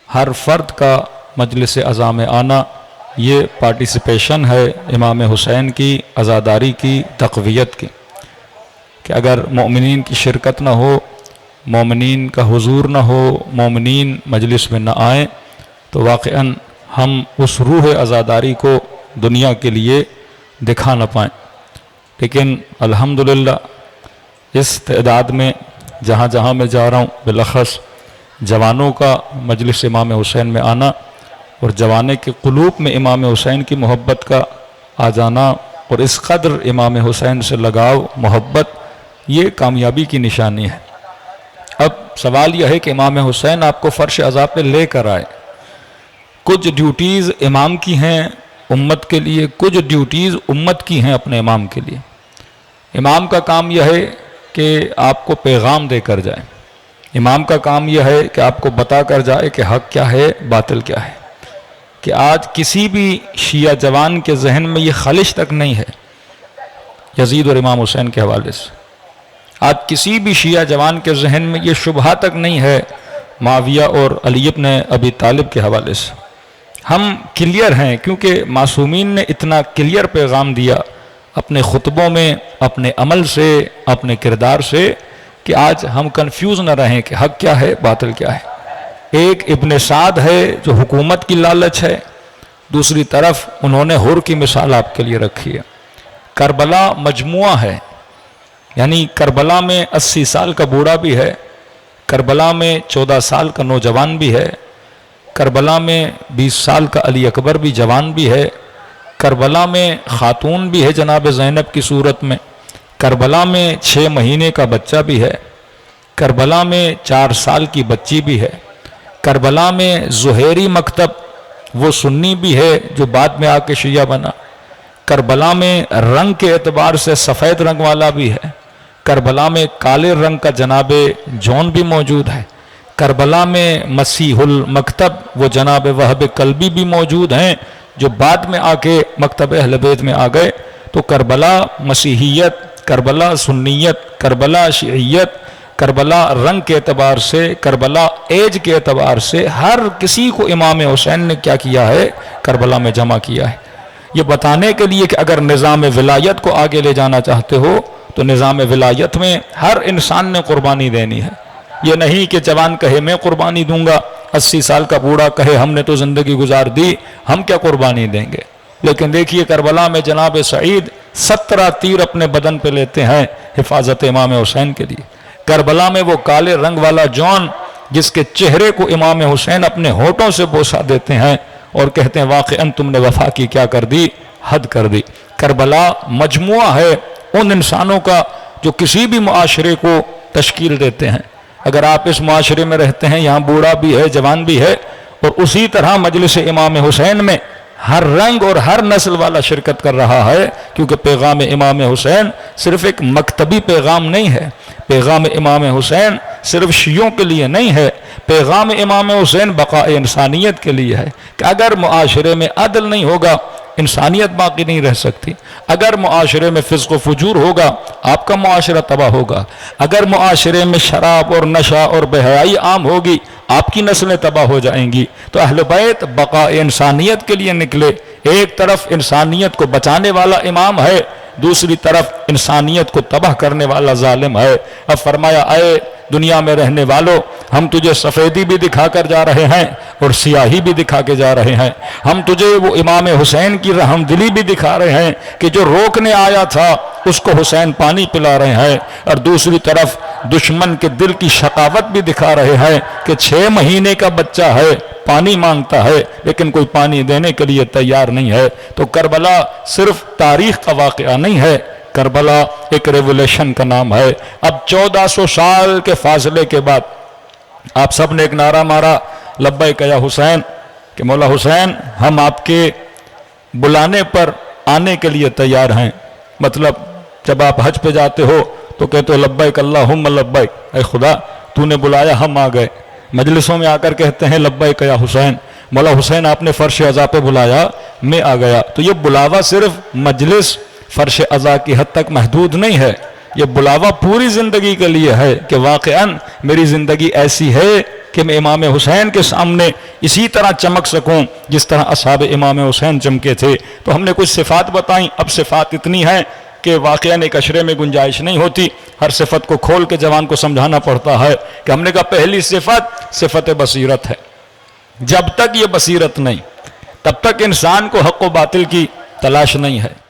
ہر فرد کا مجلس عزا میں آنا یہ پارٹیسپیشن ہے امام حسین کی عزاداری کی تقویت کی، کہ اگر مومنین کی شرکت نہ ہو، مومنین کا حضور نہ ہو، مومنین مجلس میں نہ آئیں تو واقعاً ہم اس روح عزاداری کو دنیا کے لیے دکھا نہ پائیں۔ لیکن الحمدللہ اس تعداد میں جہاں جہاں میں جا رہا ہوں، بالاخص جوانوں کا مجلس امام حسین میں آنا اور جوانے کے قلوب میں امام حسین کی محبت کا آ جانا اور اس قدر امام حسین سے لگاؤ محبت، یہ کامیابی کی نشانی ہے۔ اب سوال یہ ہے کہ امام حسین آپ کو فرش عزا پہ لے کر آئے۔ کچھ ڈیوٹیز امام کی ہیں امت کے لیے، کچھ ڈیوٹیز امت کی ہیں اپنے امام کے لیے۔ امام کا کام یہ ہے کہ آپ کو پیغام دے کر جائے، امام کا کام یہ ہے کہ آپ کو بتا کر جائے کہ حق کیا ہے باطل کیا ہے۔ کہ آج کسی بھی شیعہ جوان کے ذہن میں یہ خلش تک نہیں ہے یزید اور امام حسین کے حوالے سے، آج کسی بھی شیعہ جوان کے ذہن میں یہ شبہہ تک نہیں ہے معاویہ اور علی ابن ابی طالب کے حوالے سے۔ ہم کلیئر ہیں کیونکہ معصومین نے اتنا کلیئر پیغام دیا اپنے خطبوں میں، اپنے عمل سے، اپنے کردار سے، کہ آج ہم کنفیوز نہ رہیں کہ حق کیا ہے باطل کیا ہے۔ ایک ابن سعد ہے جو حکومت کی لالچ ہے، دوسری طرف انہوں نے حر کی مثال آپ کے لیے رکھی ہے۔ کربلا مجموعہ ہے، یعنی کربلا میں 80 سال کا بوڑھا بھی ہے، کربلا میں 14 سال کا نوجوان بھی ہے، کربلا میں 20 سال کا علی اکبر بھی جوان بھی ہے، کربلا میں خاتون بھی ہے جناب زینب کی صورت میں، کربلا میں 6 مہینے کا بچہ بھی ہے، کربلا میں 4 سال کی بچی بھی ہے، کربلا میں زہیری مکتب وہ سنی بھی ہے جو بعد میں آ کے شیعہ بنا، کربلا میں رنگ کے اعتبار سے سفید رنگ والا بھی ہے، کربلا میں کالے رنگ کا جناب جون بھی موجود ہے، کربلا میں مسیح المکتب وہ جناب وہب قلبی بھی موجود ہیں جو بعد میں آ کے مکتب اہل بیت میں آ گئے۔ تو کربلا مسیحیت، کربلا سنیت، کربلا شیعیت، کربلا رنگ کے اعتبار سے، کربلا ایج کے اعتبار سے، ہر کسی کو امام حسین نے کیا کیا ہے کربلا میں جمع کیا ہے۔ یہ بتانے کے لیے کہ اگر نظام ولایت کو آگے لے جانا چاہتے ہو تو نظام ولایت میں ہر انسان نے قربانی دینی ہے۔ یہ نہیں کہ جوان کہے میں قربانی دوں گا، 80 سال کا بوڑھا کہے ہم نے تو زندگی گزار دی، ہم کیا قربانی دیں گے۔ لیکن دیکھیے کربلا میں جناب سعید 17 تیر اپنے بدن پہ لیتے ہیں حفاظت امام حسین کے لیے۔ کربلا میں وہ کالے رنگ والا جون جس کے چہرے کو امام حسین اپنے ہونٹوں سے بوسہ دیتے ہیں اور کہتے ہیں واقعاً تم نے وفا کی کیا کر دی، حد کر دی۔ کربلا مجموعہ ہے ان انسانوں کا جو کسی بھی معاشرے کو تشکیل دیتے ہیں۔ اگر آپ اس معاشرے میں رہتے ہیں، یہاں بوڑھا بھی ہے جوان بھی ہے، اور اسی طرح مجلس امام حسین میں ہر رنگ اور ہر نسل والا شرکت کر رہا ہے، کیونکہ پیغام امام حسین صرف ایک مکتبی پیغام نہیں ہے، پیغام امام حسین صرف شیعوں کے لیے نہیں ہے، پیغام امام حسین بقاء انسانیت کے لیے ہے کہ اگر معاشرے میں عدل نہیں ہوگا انسانیت باقی نہیں رہ سکتی، اگر معاشرے میں فسق و فجور ہوگا آپ کا معاشرہ تباہ ہوگا، اگر معاشرے میں شراب اور نشہ اور بے حیائی عام ہوگی آپ کی نسلیں تباہ ہو جائیں گی۔ تو اہل بیت بقاء انسانیت کے لیے نکلے، ایک طرف انسانیت کو بچانے والا امام ہے، دوسری طرف انسانیت کو تباہ کرنے والا ظالم ہے۔ اب فرمایا اے دنیا میں رہنے والوں، ہم تجھے سفیدی بھی دکھا کر جا رہے ہیں اور سیاہی بھی دکھا کے جا رہے ہیں، ہم تجھے وہ امام حسین کی رحم دلی بھی دکھا رہے ہیں کہ جو روکنے آیا تھا اس کو حسین پانی پلا رہے ہیں، اور دوسری طرف دشمن کے دل کی شقاوت بھی دکھا رہے ہیں کہ 6 مہینے کا بچہ ہے پانی مانگتا ہے لیکن کوئی پانی دینے کے لیے تیار نہیں ہے۔ تو کربلا صرف تاریخ کا واقعہ نہیں ہے، کربلا ایک ریولیشن کا نام ہے۔ اب 1400 سال کے فاصلے کے بعد آپ سب نے ایک نعرہ مارا لبیک یا حسین، کہ مولا حسین ہم آپ کے بلانے پر آنے کے لیے تیار ہیں۔ مطلب جب آپ حج پہ جاتے ہو تو کہتے ہو لبیک اللہم لبیک، اے خدا تو نے بلایا ہم آ گئے۔ مجلسوں میں آ کر کہتے ہیں لبیک یا حسین، مولا حسین آپ نے فرش عزا پہ بلایا میں آ گیا۔ تو یہ بلاوا صرف مجلس فرش عزا کی حد تک محدود نہیں ہے، یہ بلاوا پوری زندگی کے لیے ہے کہ واقعاً میری زندگی ایسی ہے کہ میں امام حسین کے سامنے اسی طرح چمک سکوں جس طرح اصحاب امام حسین چمکے تھے۔ تو ہم نے کچھ صفات بتائیں، اب صفات اتنی ہیں کہ واقعاً ایک اشرے میں گنجائش نہیں ہوتی، ہر صفت کو کھول کے جوان کو سمجھانا پڑتا ہے کہ ہم نے کہا پہلی صفت بصیرت ہے۔ جب تک یہ بصیرت نہیں تب تک انسان کو حق و باطل کی تلاش نہیں ہے۔